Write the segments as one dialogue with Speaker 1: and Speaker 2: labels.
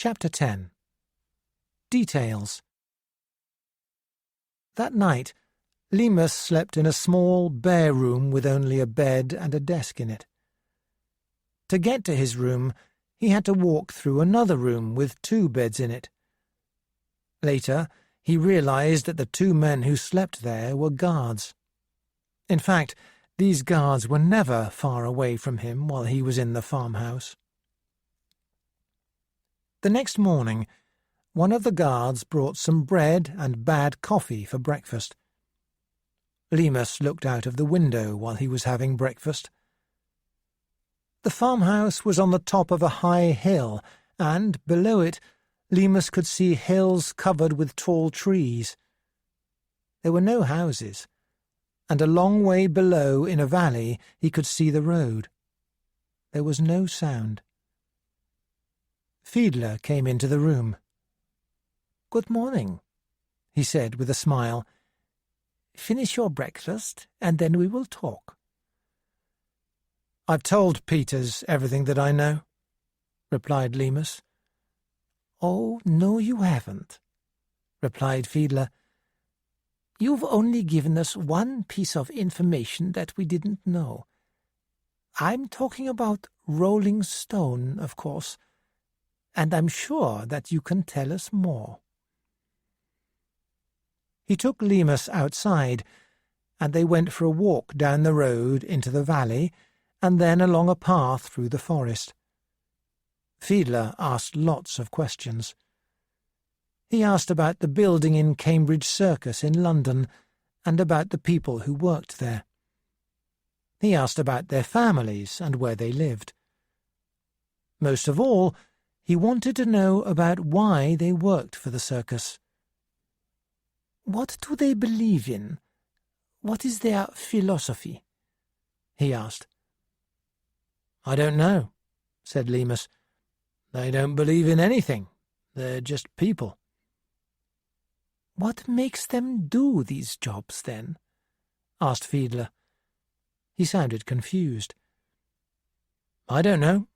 Speaker 1: Chapter 10. Details. That night, Leamas slept in a small, bare room with only a bed and a desk in it. To get to his room, he had to walk through another room with 2 beds in it. Later, he realized that the 2 men who slept there were guards. In fact, these guards were never far away from him while he was in the farmhouse. The next morning, one of the guards brought some bread and bad coffee for breakfast. Leamas looked out of the window while he was having breakfast. The farmhouse was on the top of a high hill, and, below it, Leamas could see hills covered with tall trees. There were no houses, and a long way below, in a valley, he could see the road. There was no sound. Fiedler came into the room. "Good morning," he said with a smile. "Finish your breakfast, and then we will talk." "I've told Peters everything that I know," replied Leamas. "Oh, no, you haven't," replied Fiedler. "You've only given us one piece of information that we didn't know. I'm talking about Rolling Stone, of course, and I'm sure that you can tell us more." He took Leamas outside, and they went for a walk down the road into the valley, and then along a path through the forest. Fiedler asked lots of questions. He asked about the building in Cambridge Circus in London, and about the people who worked there. He asked about their families and where they lived. Most of all, he wanted to know about why they worked for the circus. "What do they believe in? What is their philosophy?" he asked. "I don't know," said Leamas. "They don't believe in anything. They're just people." "What makes them do these jobs, then?" asked Fiedler. He sounded confused. "I don't know,"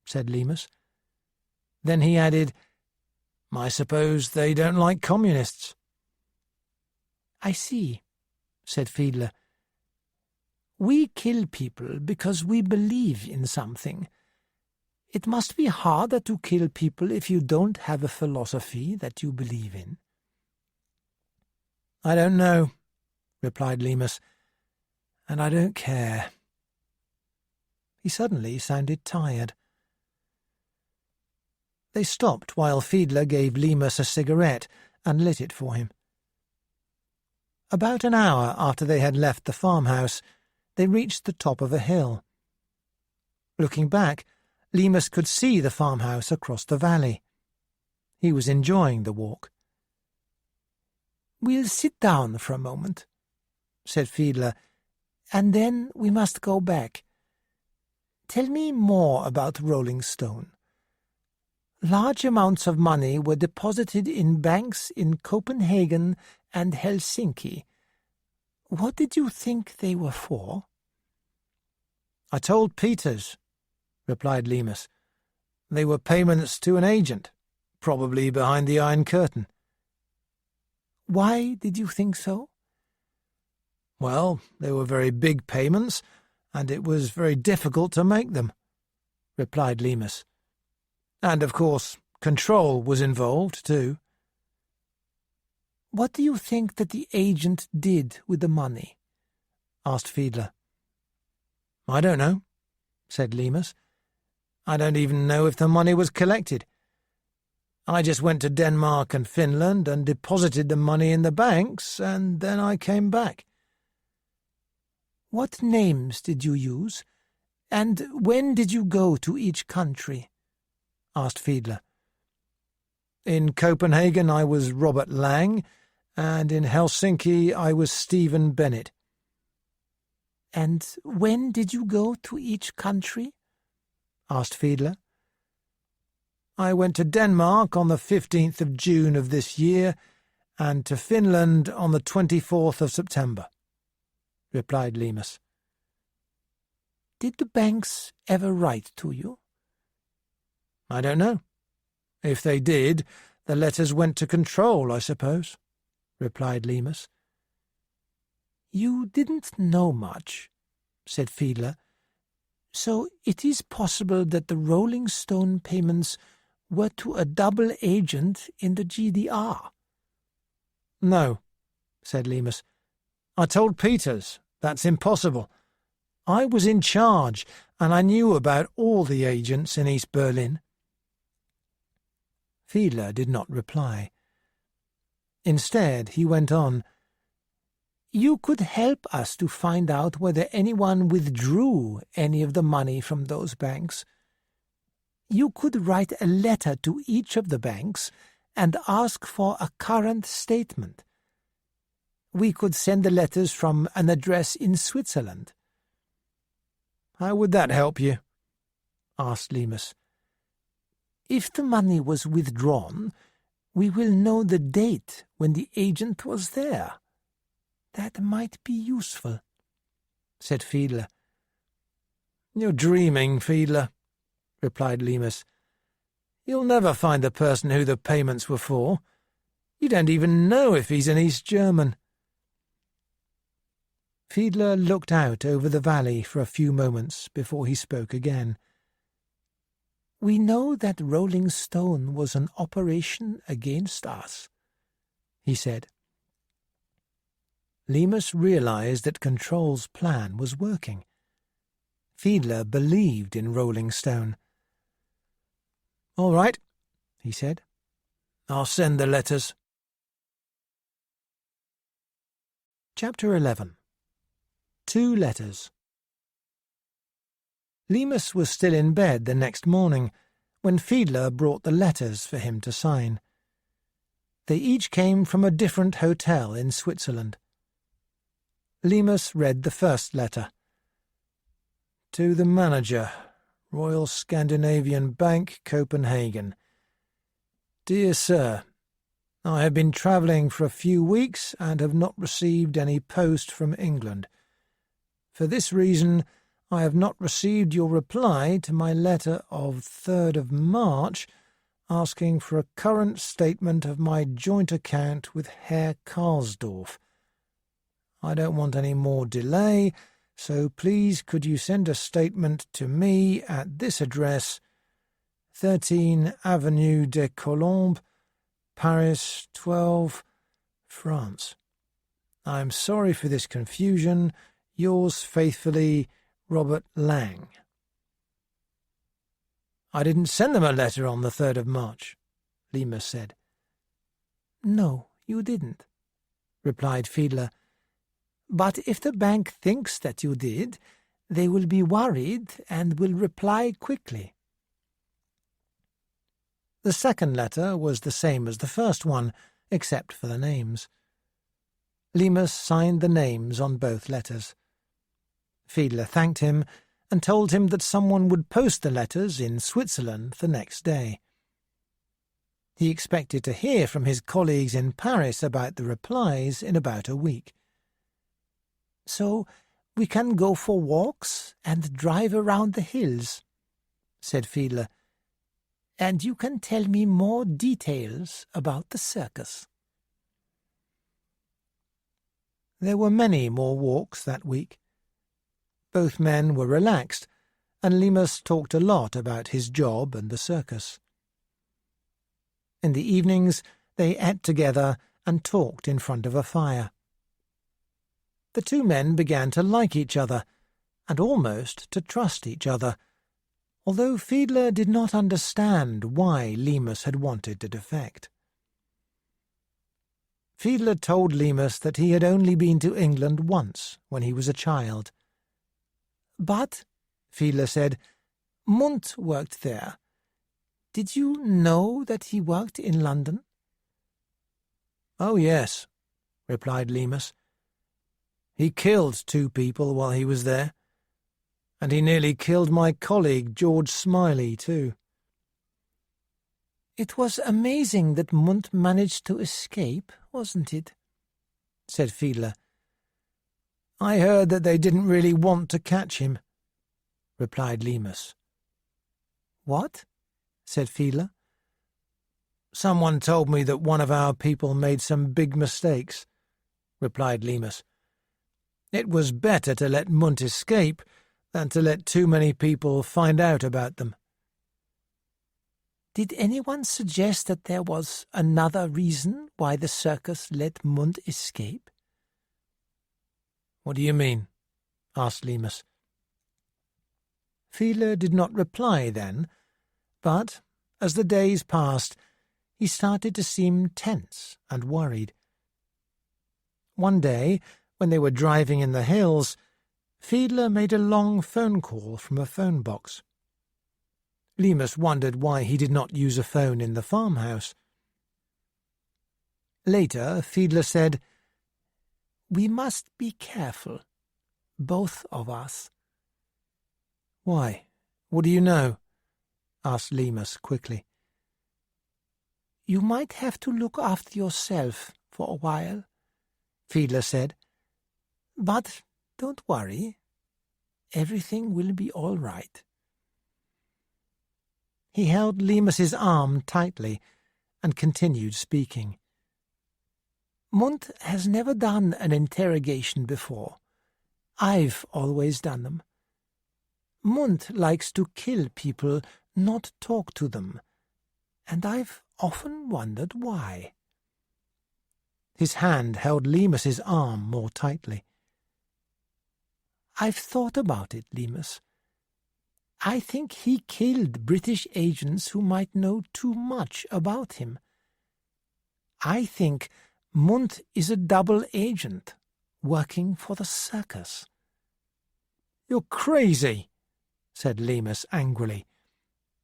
Speaker 1: said Leamas. Then he added, "I suppose they don't like communists." "I see," said Fiedler. "We kill people because we believe in something. It must be harder to kill people if you don't have a philosophy that you believe in." "I don't know," replied Leamas, "and I don't care." He suddenly sounded tired. They stopped while Fiedler gave Leamas a cigarette and lit it for him. About an hour after they had left the farmhouse, they reached the top of a hill. Looking back, Leamas could see the farmhouse across the valley. He was enjoying the walk. "We'll sit down for a moment," said Fiedler, "and then we must go back. Tell me more about Rolling Stone. Large amounts of money were deposited in banks in Copenhagen and Helsinki. What did you think they were for?" "I told Peters," replied Leamas. "They were payments to an agent, probably behind the Iron Curtain." "Why did you think so?" "Well, they were very big payments, and it was very difficult to make them," replied Leamas. "And, of course, control was involved, too." "What do you think that the agent did with the money?" asked Fiedler. "I don't know," said Leamas. "I don't even know if the money was collected. I just went to Denmark and Finland and deposited the money in the banks, and then I came back." "What names did you use, and when did you go to each country?" asked Fiedler. "In Copenhagen I was Robert Lang, and in Helsinki I was Stephen Bennett." "And when did you go to each country?" asked Fiedler. "I went to Denmark on the 15th of June of this year, and to Finland on the 24th of September," replied Leamas. "Did the banks ever write to you?" "I don't know," "If they did, the letters went to control, I suppose," replied Leamas.
Speaker 2: "You didn't know much," said Fiedler. "So it is possible that the Rolling Stone payments were to a double agent in the GDR?"
Speaker 1: "No," said Leamas. "I told Peters that's impossible. I was in charge, and I knew about all the agents in East Berlin."
Speaker 2: Fiedler did not reply.
Speaker 1: Instead, he went on,
Speaker 2: "You could help us to find out whether anyone withdrew any of the money from those banks. You could write a letter to each of the banks and ask for a current statement. We could send the letters from an address in Switzerland."
Speaker 1: "How would that help you?" asked Leamas.
Speaker 2: "If the money was withdrawn, we will know the date when the agent was there. That might be useful," said Fiedler.
Speaker 1: "You're dreaming, Fiedler," replied Leamas. "You'll never find the person who the payments were for. You don't even know if he's an East German."
Speaker 2: Fiedler looked out over the valley for a few moments before he spoke again. "We know that Rolling Stone was an operation against us," he said.
Speaker 1: Leamas realized that Control's plan was working. Fiedler believed in Rolling Stone. "All right," he said. "I'll send the letters."
Speaker 2: Chapter 11. 2 Letters.
Speaker 1: Leamas was still in bed the next morning when Fiedler brought the letters for him to sign. They each came from a different hotel in Switzerland. Leamas read the first letter. "To the manager, Royal Scandinavian Bank, Copenhagen. Dear Sir, I have been travelling for a few weeks and have not received any post from England. For this reason, I have not received your reply to my letter of 3rd of March asking for a current statement of my joint account with Herr Karlsdorf. I don't want any more delay, so please could you send a statement to me at this address, 13 Avenue des Colombes, Paris 12, France. I am sorry for this confusion. Yours faithfully, Robert Lang." "I didn't send them a letter on the 3rd of March," Leamas said.
Speaker 2: "No, you didn't," replied Fiedler. "But if the bank thinks that you did, they will be worried and will reply quickly."
Speaker 1: The second letter was the same as the first one, except for the names. Leamas signed the names on both letters. Fiedler thanked him and told him that someone would post the letters in Switzerland the next day. He expected to hear from his colleagues in Paris about the replies in about a week.
Speaker 2: "So we can go for walks and drive around the hills," said Fiedler. "And you can tell me more details about the circus."
Speaker 1: There were many more walks that week. Both men were relaxed, and Leamas talked a lot about his job and the circus. In the evenings, they ate together and talked in front of a fire. The two men began to like each other, and almost to trust each other, although Fiedler did not understand why Leamas had wanted to defect. Fiedler told Leamas that he had only been to England once when he was a child.
Speaker 2: "But," Fiedler said, "Munt worked there. Did you know that he worked in London?"
Speaker 1: "Oh, yes," replied Leamas. "He killed 2 people while he was there, and he nearly killed my colleague George Smiley, too."
Speaker 2: "It was amazing that Munt managed to escape, wasn't it?"
Speaker 1: said Fiedler. "I heard that they didn't really want to catch him," replied Leamas.
Speaker 2: "What?" said Fiedler.
Speaker 1: Someone told me that one of our people made some big mistakes, replied Leamas. It was better to let Munt escape than to let too many people find out about them.
Speaker 2: Did anyone suggest that there was another reason why the circus let Munt escape?
Speaker 1: What do you mean? Asked Leamas.
Speaker 2: Fiedler did not reply then, but as the days passed, he started to seem tense and worried. One day, when they were driving in the hills, Fiedler made a long phone call from a phone box. Leamas wondered why he did not use a phone in the farmhouse. Later, Fiedler said, "We must be careful, both of us."
Speaker 1: "Why? What do you know?" asked Leamas quickly.
Speaker 2: "You might have to look after yourself for a while," Fiedler said. "But don't worry. Everything will be all right." He held Leamas's arm tightly and continued speaking. "Munt has never done an interrogation before. I've always done them. Munt likes to kill people, not talk to them, and I've often wondered why."
Speaker 1: His hand held Leamas's arm more tightly.
Speaker 2: "I've thought about it, Leamas. I think he killed British agents who might know too much about him. I think Munt is a double agent, working for the circus."
Speaker 1: "You're crazy," said Leamas angrily.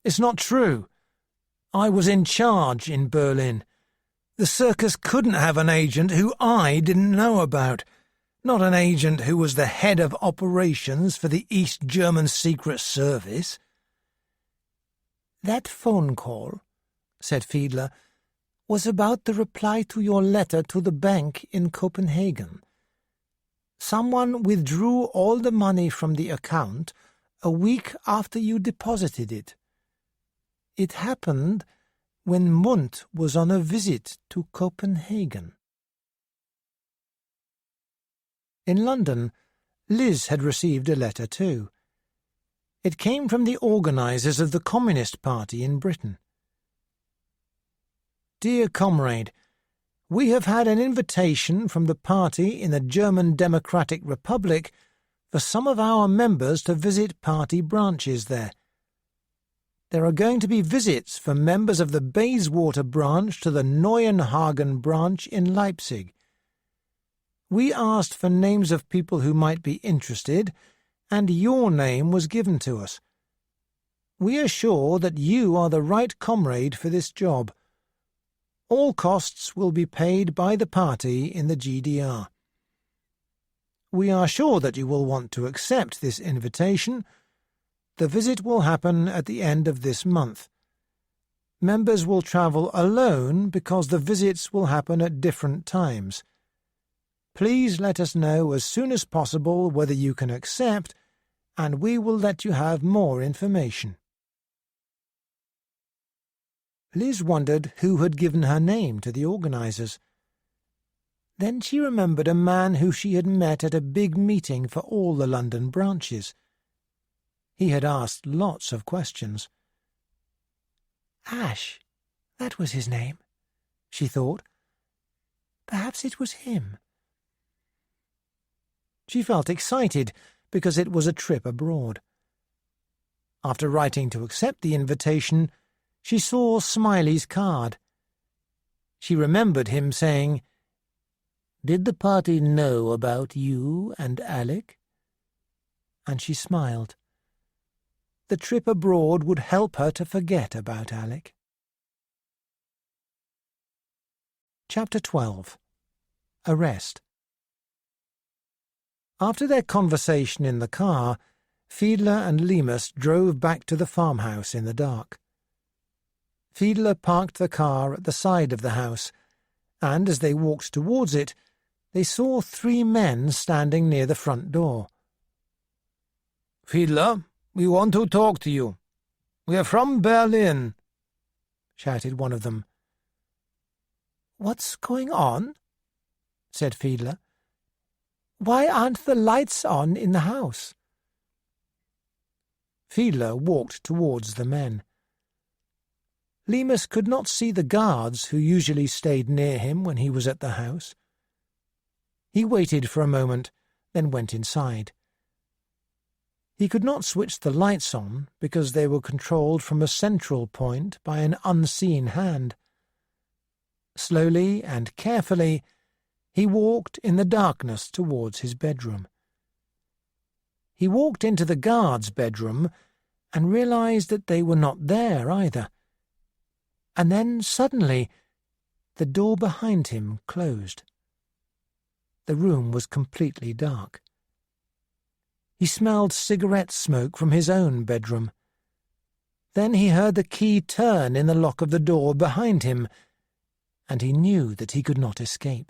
Speaker 1: "It's not true. I was in charge in Berlin. The circus couldn't have an agent who I didn't know about. Not an agent who was the head of operations for the East German Secret Service."
Speaker 2: "That phone call," said Fiedler, "was about the reply to your letter to the bank in Copenhagen. Someone withdrew all the money from the account a week after you deposited it. It happened when Munt was on a visit to Copenhagen."
Speaker 1: In London, Liz had received a letter too. It came from the organisers of the Communist Party in Britain. "Dear Comrade, we have had an invitation from the party in the German Democratic Republic for some of our members to visit party branches there. There are going to be visits for members of the Bayswater branch to the Neuenhagen branch in Leipzig. We asked for names of people who might be interested, and your name was given to us. We are sure that you are the right comrade for this job. All costs will be paid by the party in the GDR. We are sure that you will want to accept this invitation. The visit will happen at the end of this month. Members will travel alone because the visits will happen at different times. Please let us know as soon as possible whether you can accept, and we will let you have more information." Liz wondered who had given her name to the organisers. Then she remembered a man who she had met at a big meeting for all the London branches. He had asked lots of questions.
Speaker 2: "Ash, that was his name," she thought. "Perhaps it was him."
Speaker 1: She felt excited because it was a trip abroad. After writing to accept the invitation, she saw Smiley's card. She remembered him saying, "Did the party know about you and Alec?" And she smiled. The trip abroad would help her to forget about Alec. Chapter 12. Arrest. After their conversation in the car, Fiedler and Leamas drove back to the farmhouse in the dark. Fiedler parked the car at the side of the house, and as they walked towards it, they saw 3 men standing near the front door.
Speaker 3: "Fiedler, we want to talk to you. We are from Berlin," shouted one of them.
Speaker 2: "What's going on?" said Fiedler. "Why aren't the lights on in the house?"
Speaker 1: Fiedler walked towards the men. Leamas could not see the guards who usually stayed near him when he was at the house. He waited for a moment, then went inside. He could not switch the lights on because they were controlled from a central point by an unseen hand. Slowly and carefully, he walked in the darkness towards his bedroom. He walked into the guard's bedroom and realized that they were not there either. And then, suddenly, the door behind him closed. The room was completely dark. He smelled cigarette smoke from his own bedroom. Then he heard the key turn in the lock of the door behind him, and he knew that he could not escape.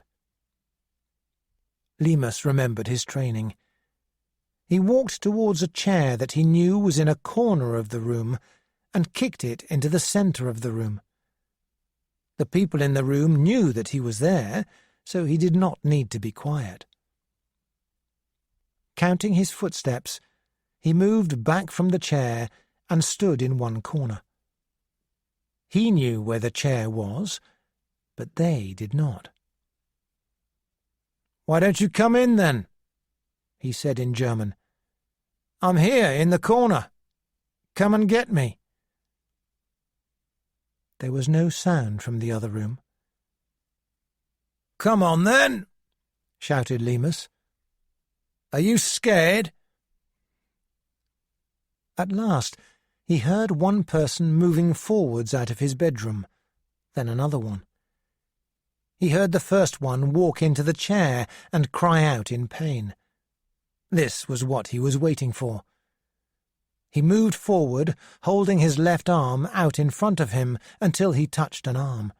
Speaker 1: Leamas remembered his training. He walked towards a chair that he knew was in a corner of the room and kicked it into the centre of the room. The people in the room knew that he was there, so he did not need to be quiet. Counting his footsteps, he moved back from the chair and stood in one corner. He knew where the chair was, but they did not. "Why don't you come in, then?" he said in German. "I'm here in the corner. Come and get me." There was no sound from the other room. "Come on, then," shouted Leamas. "Are you scared?" At last he heard one person moving forwards out of his bedroom, then another one. He heard the first one walk into the chair and cry out in pain. This was what he was waiting for. He moved forward, holding his left arm out in front of him until he touched an arm.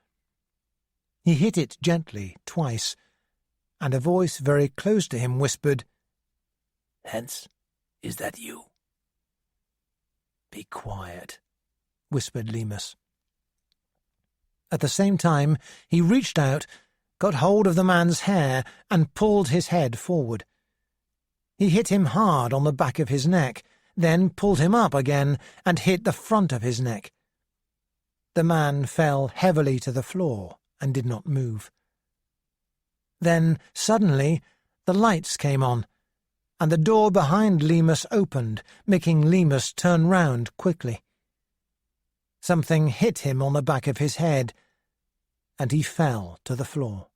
Speaker 1: He hit it gently twice, and a voice very close to him whispered, "Hans, is that you?" "Be quiet," whispered Leamas. At the same time, he reached out, got hold of the man's hair, and pulled his head forward. He hit him hard on the back of his neck, then pulled him up again and hit the front of his neck. The man fell heavily to the floor and did not move. Then, suddenly, the lights came on, and the door behind Leamas opened, making Leamas turn round quickly. Something hit him on the back of his head, and he fell to the floor.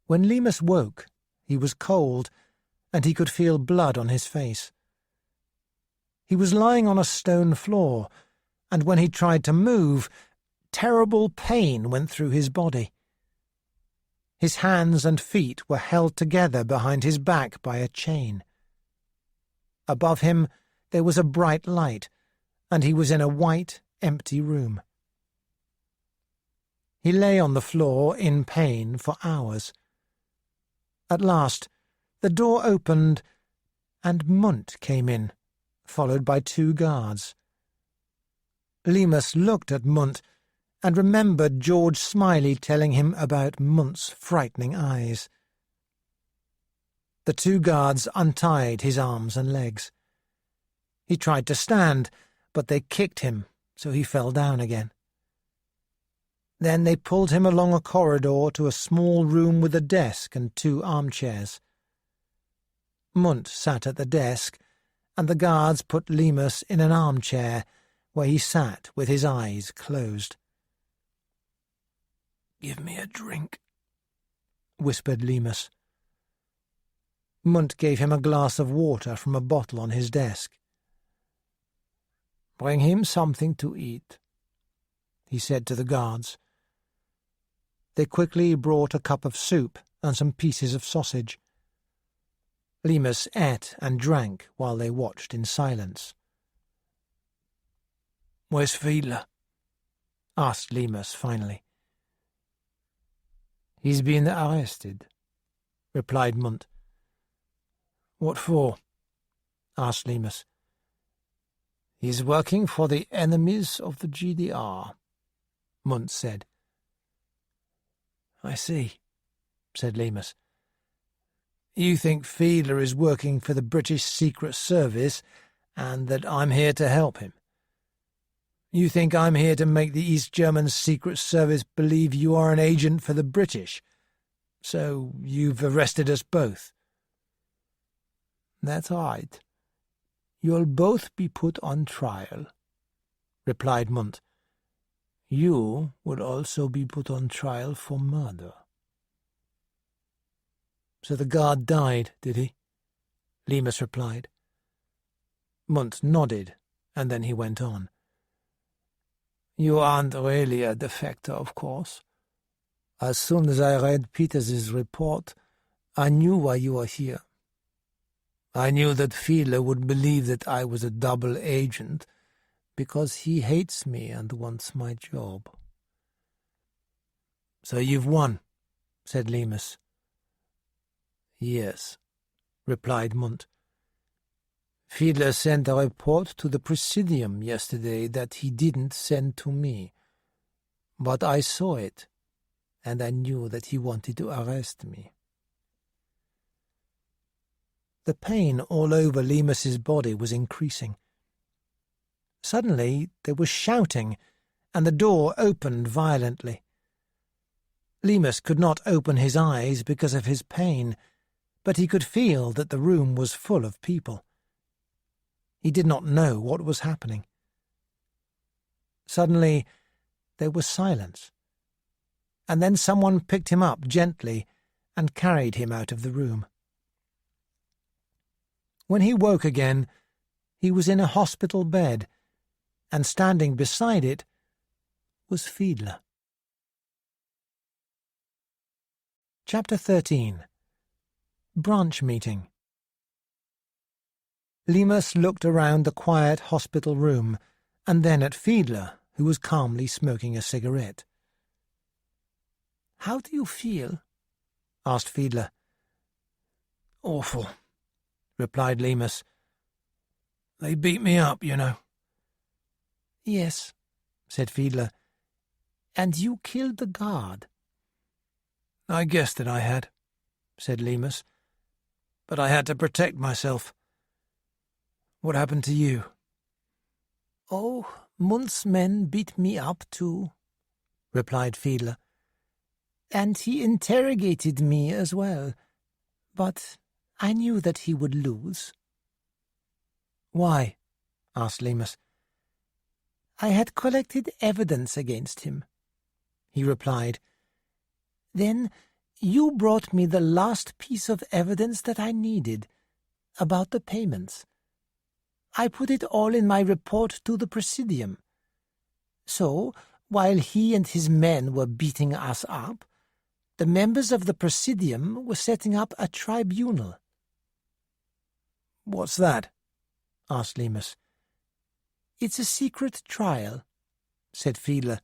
Speaker 1: When Leamas woke, he was cold, and he could feel blood on his face. He was lying on a stone floor, and when he tried to move, terrible pain went through his body. His hands and feet were held together behind his back by a chain. Above him there was a bright light, and he was in a white, empty room. He lay on the floor in pain for hours. At last, the door opened, and Munt came in, followed by 2 guards. Leamas looked at Munt and remembered George Smiley telling him about Munt's frightening eyes. The 2 guards untied his arms and legs. He tried to stand, but they kicked him, so he fell down again. Then they pulled him along a corridor to a small room with a desk and 2 armchairs. Munt sat at the desk, and the guards put Leamas in an armchair, where he sat with his eyes closed. "Give me a drink," whispered Leamas. Munt gave him a glass of water from a bottle on his desk. "Bring him something to eat," he said to the guards. They quickly brought a cup of soup and some pieces of sausage. Leamas ate and drank while they watched in silence. "Where's Fiedler?" asked Leamas finally. "He's been arrested," replied Munt. "What for?" asked Leamas. "He's working for the enemies of the GDR," Munt said. "I see," said Leamas. "You think Fiedler is working for the British Secret Service and that I'm here to help him. You think I'm here to make the East German Secret Service believe you are an agent for the British, so you've arrested us both."
Speaker 2: "That's right. You'll both be put on trial," replied Munt. "You will also be put on trial for murder."
Speaker 1: "So the guard died, did he?" Leamas replied. Munt nodded, and then he went on.
Speaker 2: "You aren't really a defector, of course. As soon as I read Peters's report, I knew why you were here. I knew that Fiedler would believe that I was a double agent, because he hates me and wants my job."
Speaker 1: "So you've won," said Leamas.
Speaker 2: "Yes," replied Munt. "Fiedler sent a report to the Presidium yesterday that he didn't send to me. But I saw it, and I knew that he wanted to arrest me."
Speaker 1: The pain all over Leamas's body was increasing. Suddenly there was shouting, and the door opened violently. Leamas could not open his eyes because of his pain, but he could feel that the room was full of people. He did not know what was happening. Suddenly there was silence, and then someone picked him up gently and carried him out of the room. When he woke again, he was in a hospital bed, and standing beside it was Fiedler. Chapter 13. Branch Meeting. Leamas looked around the quiet hospital room, and then at Fiedler, who was calmly smoking a cigarette.
Speaker 2: "How do you feel?"
Speaker 1: asked Fiedler.
Speaker 2: "Awful,"
Speaker 1: replied Leamas. "They beat me up, you know."
Speaker 2: "Yes," said Fiedler. "And you killed the guard."
Speaker 1: "I guessed that I had," said Leamas. "But I had to protect myself. What happened to you?"
Speaker 2: "Oh, Munt's men beat me up too," replied Fiedler. "And he interrogated me as well, but I knew that he would lose."
Speaker 1: "Why?" asked Leamas.
Speaker 2: "I had collected evidence against him," he replied. "Then you brought me the last piece of evidence that I needed, about the payments. I put it all in my report to the Presidium. So, while he and his men were beating us up, the members of the Presidium were setting up a tribunal."
Speaker 1: "What's that?" asked Leamas.
Speaker 2: "It's a secret trial," said Fiedler.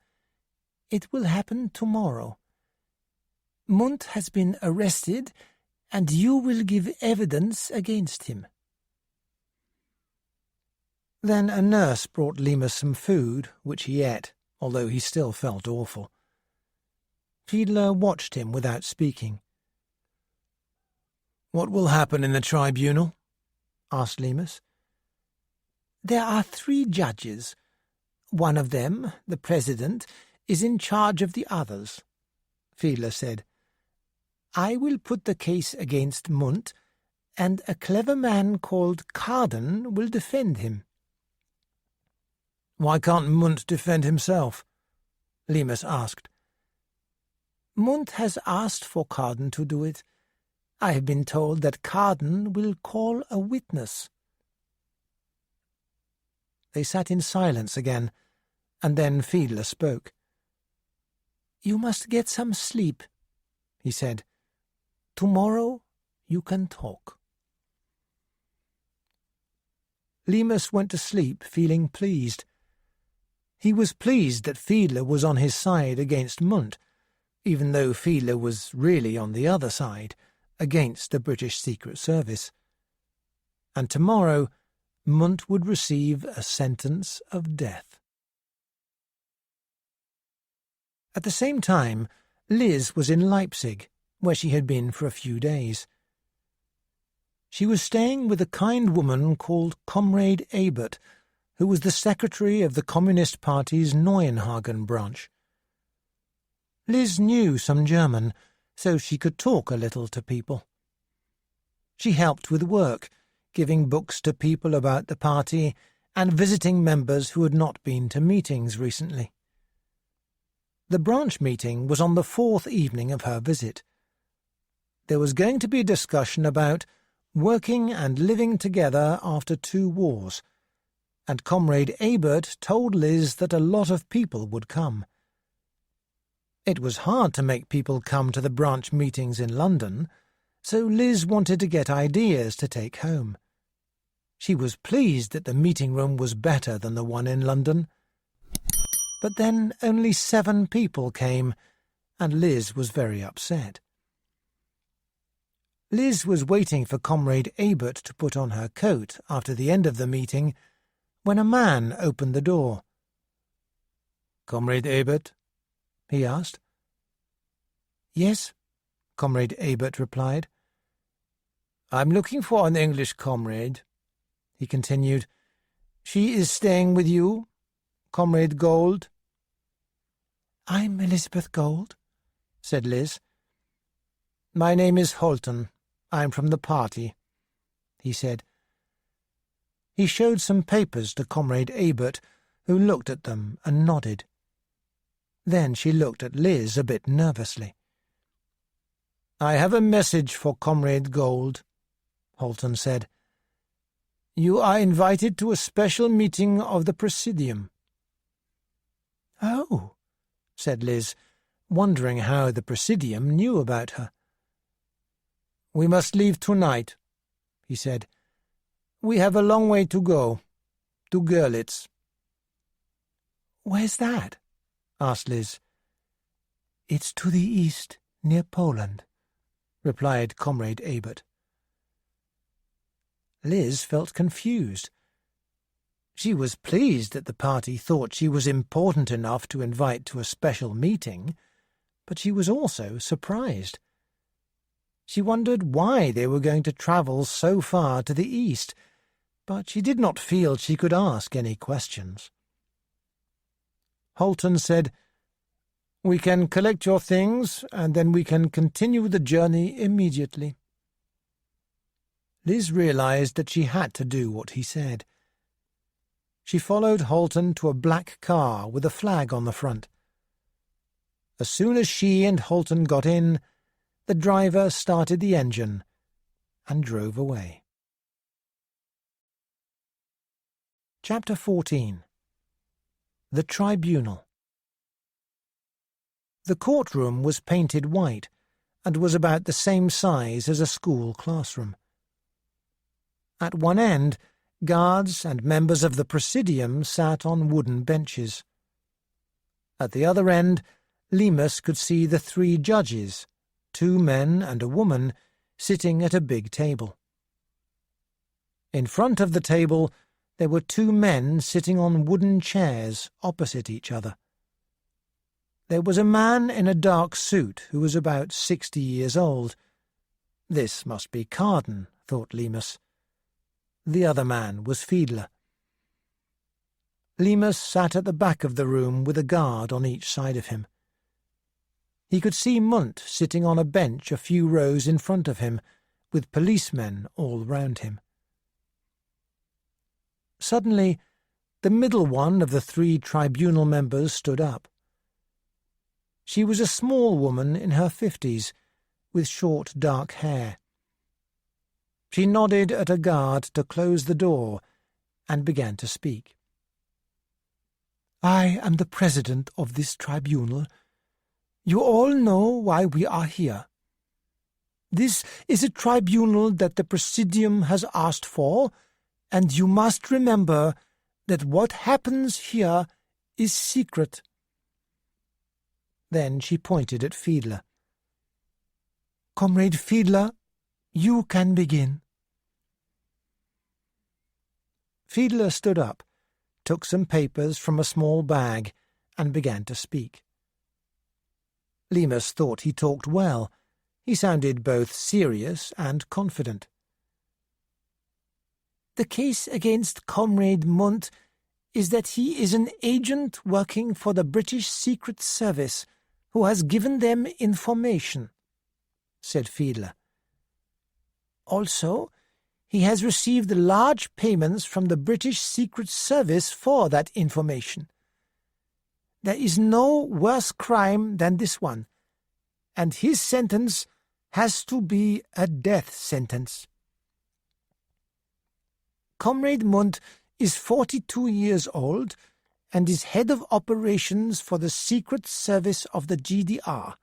Speaker 2: "It will happen tomorrow. Munt has been arrested, and you will give evidence against him."
Speaker 1: Then a nurse brought Leamas some food, which he ate, although he still felt awful. Fiedler watched him without speaking. "What will happen in the tribunal?" asked Leamas.
Speaker 2: "There are 3 judges. One of them, the president, is in charge of the others," Fiedler said. "I will put the case against Munt, and a clever man called Carden will defend him."
Speaker 1: "Why can't Munt defend himself?" Leamas asked.
Speaker 2: "Munt has asked for Carden to do it. I have been told that Carden will call a witness."
Speaker 1: They sat in silence again, and then Fiedler spoke.
Speaker 2: "You must get some sleep," he said. "Tomorrow you can talk."
Speaker 1: Leamas went to sleep feeling pleased. He was pleased that Fiedler was on his side against Munt, even though Fiedler was really on the other side, against the British Secret Service. And tomorrow Munt would receive a sentence of death. At the same time, Liz was in Leipzig, where she had been for a few days. She was staying with a kind woman called Comrade Ebert, who was the secretary of the Communist Party's Neuenhagen branch. Liz knew some German, so she could talk a little to people. She helped with work, giving books to people about the party and visiting members who had not been to meetings recently. The branch meeting was on the 4th evening of her visit. There was going to be a discussion about working and living together after 2 wars, and Comrade Ebert told Liz that a lot of people would come. It was hard to make people come to the branch meetings in London, so Liz wanted to get ideas to take home. She was pleased that the meeting room was better than the one in London. But then only 7 people came, and Liz was very upset. Liz was waiting for Comrade Ebert to put on her coat after the end of the meeting when a man opened the door. "Comrade Ebert?" he asked. "Yes," Comrade Ebert replied. "I'm looking for an English comrade," he continued. "She is staying with you, Comrade Gold?" "I'm Elizabeth Gold," said Liz. "My name is Holton. I'm from the party," he said. He showed some papers to Comrade Ebert, who looked at them and nodded. Then she looked at Liz a bit nervously. "I have a message for Comrade Gold," Holton said. "You are invited to a special meeting of the Presidium." "Oh," said Liz, wondering how the Presidium knew about her. "We must leave tonight," he said. "We have a long way to go, to Görlitz."
Speaker 2: "Where's that?"
Speaker 1: asked Liz.
Speaker 2: "It's to the east, near Poland,"
Speaker 1: replied Comrade Ebert. Liz felt confused. She was pleased that the party thought she was important enough to invite to a special meeting, but she was also surprised. She wondered why they were going to travel so far to the east, but she did not feel she could ask any questions. Holton said, "We can collect your things, and then we can continue the journey immediately." Liz realized that she had to do what he said. She followed Holton to a black car with a flag on the front. As soon as she and Holton got in, the driver started the engine and drove away. Chapter 14. The Tribunal. The courtroom was painted white and was about the same size as a school classroom. At one end, guards and members of the Presidium sat on wooden benches. At the other end, Leamas could see the 3 judges, 2 men and a woman, sitting at a big table. In front of the table, there were 2 men sitting on wooden chairs opposite each other. There was a man in a dark suit who was about 60 years old. This must be Carden, thought Leamas. The other man was Fiedler. Leamas sat at the back of the room with a guard on each side of him. He could see Munt sitting on a bench a few rows in front of him, with policemen all round him. Suddenly, the middle one of the 3 tribunal members stood up. She was a small woman in her 50s, with short dark hair. She nodded at a guard to close the door and began to speak.
Speaker 2: "I am the president of this tribunal. You all know why we are here. This is a tribunal that the Presidium has asked for, and you must remember that what happens here is secret."
Speaker 1: Then she pointed at Fiedler.
Speaker 2: "Comrade Fiedler, you can begin."
Speaker 1: Fiedler stood up, took some papers from a small bag, and began to speak. Leamas thought he talked well. He sounded both serious and confident.
Speaker 2: The case against Comrade Munt is that he is an agent working for the British Secret Service who has given them information, said Fiedler. Also, he has received large payments from the British Secret Service for that information. There is no worse crime than this one, and his sentence has to be a death sentence. Comrade Munt is 42 years old and is head of operations for the Secret Service of the GDR.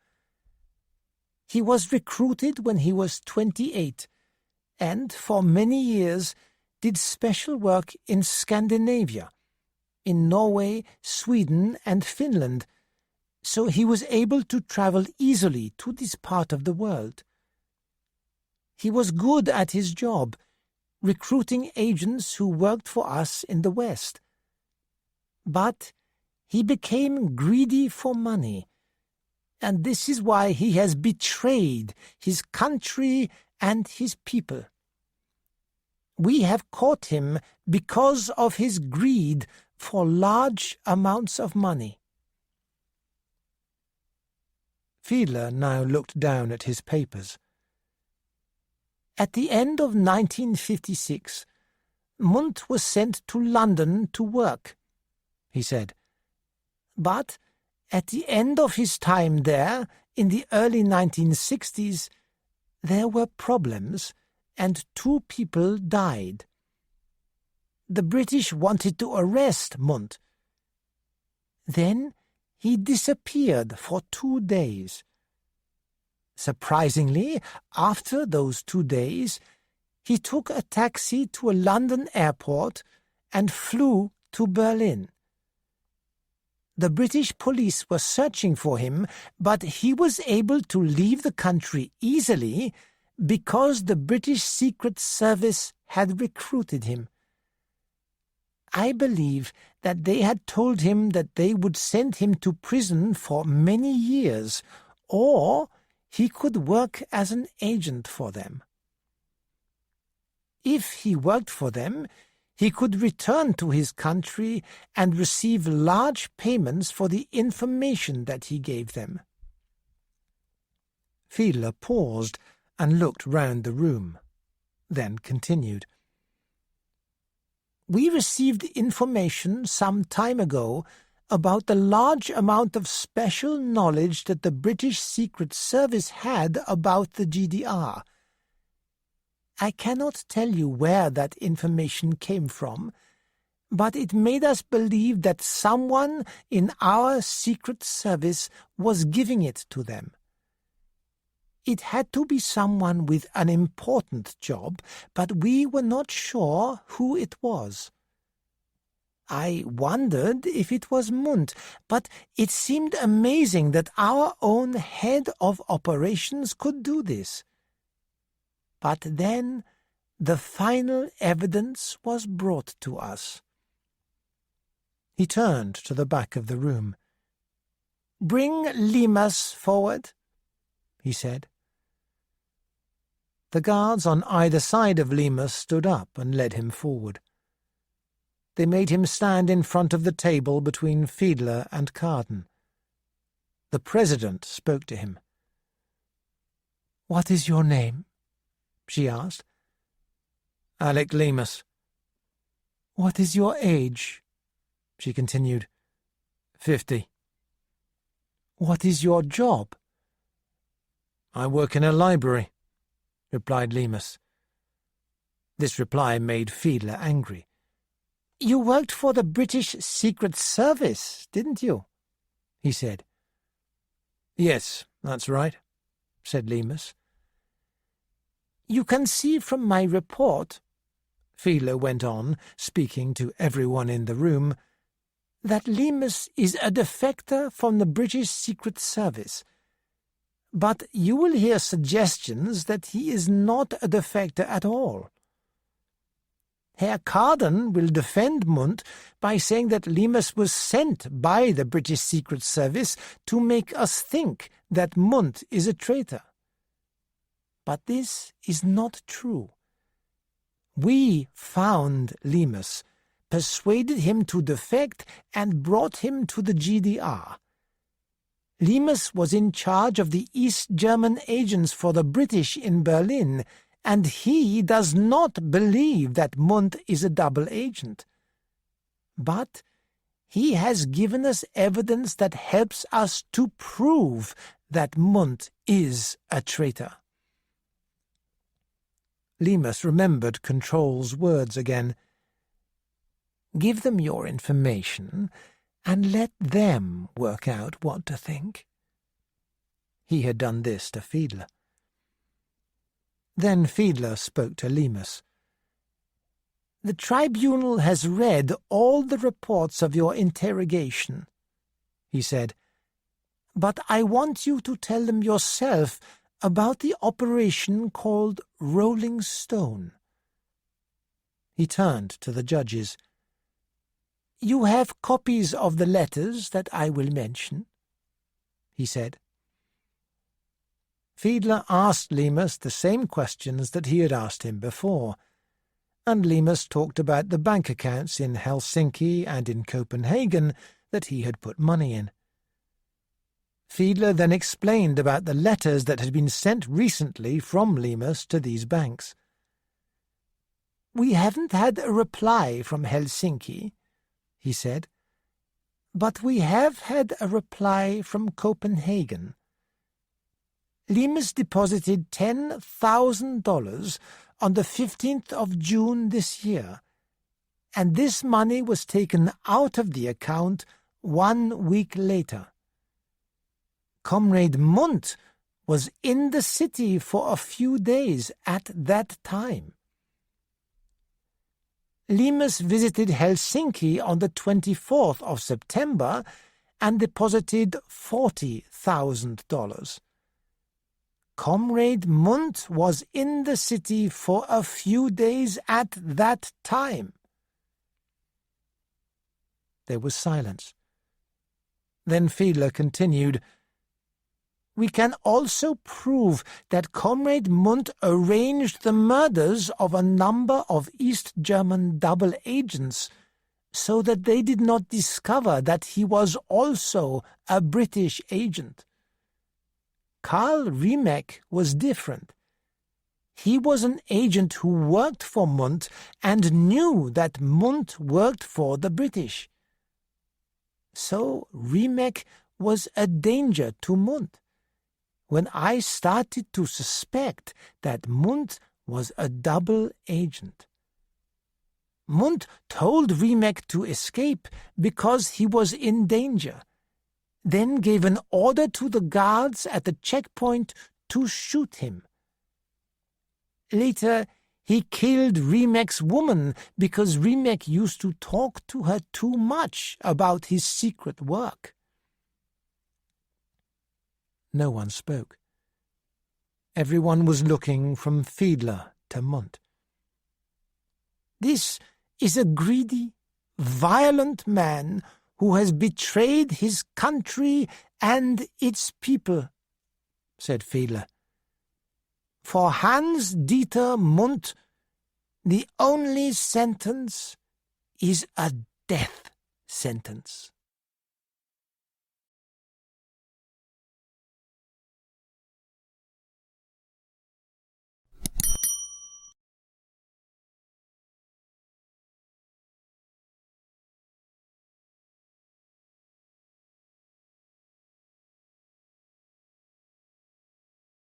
Speaker 2: He was recruited when he was 28 and for many years did special work in Scandinavia, in Norway, Sweden and Finland, so he was able to travel easily to this part of the world. He was good at his job, recruiting agents who worked for us in the West. But he became greedy for money, and this is why he has betrayed his country and his people. We have caught him because of his greed for large amounts of money.
Speaker 1: Fiedler now looked down at his papers.
Speaker 2: At the end of 1956, Munt was sent to London to work, he said. But at the end of his time there, in the early 1960s, there were problems, and 2 people died. The British wanted to arrest Munt. Then he disappeared for 2 days. Surprisingly, after those 2 days, he took a taxi to a London airport and flew to Berlin. The British police were searching for him, but he was able to leave the country easily because the British Secret Service had recruited him. I believe that they had told him that they would send him to prison for many years, or he could work as an agent for them. If he worked for them, he could return to his country and receive large payments for the information that he gave them.
Speaker 1: Fiedler paused and looked round the room, then continued.
Speaker 2: We received information some time ago about the large amount of special knowledge that the British Secret Service had about the GDR. I cannot tell you where that information came from, but it made us believe that someone in our Secret Service was giving it to them. It had to be someone with an important job, but we were not sure who it was. I wondered if it was Munt, but it seemed amazing that our own head of operations could do this. But then the final evidence was brought to us.
Speaker 1: He turned to the back of the room.
Speaker 2: "Bring Leamas forward," he said.
Speaker 1: The guards on either side of Leamas stood up and led him forward. They made him stand in front of the table between Fiedler and Carden. The president spoke to him.
Speaker 2: "What is your name?" she asked.
Speaker 1: "Alec Leamas."
Speaker 2: "What is your age?"
Speaker 1: she continued. 50.
Speaker 2: "What is your job?"
Speaker 1: "I work in a library," replied Leamas. This reply made Fiedler angry.
Speaker 2: "You worked for the British Secret Service, didn't you?" he said.
Speaker 1: "Yes, that's right," said Leamas.
Speaker 2: "You can see from my report," Fiedler went on, speaking to everyone in the room, "that Leamas is a defector from the British Secret Service. But you will hear suggestions that he is not a defector at all. Herr Carden will defend Munt by saying that Leamas was sent by the British Secret Service to make us think that Munt is a traitor. But this is not true. We found Leamas, persuaded him to defect, and brought him to the GDR. Leamas was in charge of the East German agents for the British in Berlin, and he does not believe that Munt is a double agent. But he has given us evidence that helps us to prove that Munt is a traitor. Leamas remembered Control's words again. Give them your information, and let them work out what to think. He had done this to Fiedler. Then Fiedler spoke to Leamas. The tribunal has read all the reports of your interrogation, he said, but I want you to tell them yourself about the operation called Rolling Stone. He turned to the judges. You have copies of the letters that I will mention, he said. Fiedler asked Leamas the same questions that he had asked him before, and Leamas talked about the bank accounts in Helsinki and in Copenhagen that he had put money in. Fiedler then explained about the letters that had been sent recently from Leamas to these banks. We haven't had a reply from Helsinki, he said, but we have had a reply from Copenhagen. Leamas deposited $10,000 on the 15th of June this year, and this money was taken out of the account 1 week later. Comrade Munt was in the city for a few days at that time. Leamas visited Helsinki on the 24th of September and deposited $40,000. Comrade Munt was in the city for a few days at that time. There was silence. Then Fiedler continued, We can also prove that Comrade Munt arranged the murders of a number of East German double agents so that they did not discover that he was also a British agent. Karl Riemek was different. He was an agent who worked for Munt and knew that Munt worked for the British. So Riemek was a danger to Munt. When I started to suspect that Munt was a double agent. Munt told Riemek to escape because he was in danger, then gave an order to the guards at the checkpoint to shoot him. Later, he killed Riemek's woman because Riemek used to talk to her too much about his secret work. No one spoke. Everyone was looking from Fiedler to Munt. This is a greedy, violent man who has betrayed his country and its people, said Fiedler. For Hans-Dieter Munt, the only sentence is a death sentence.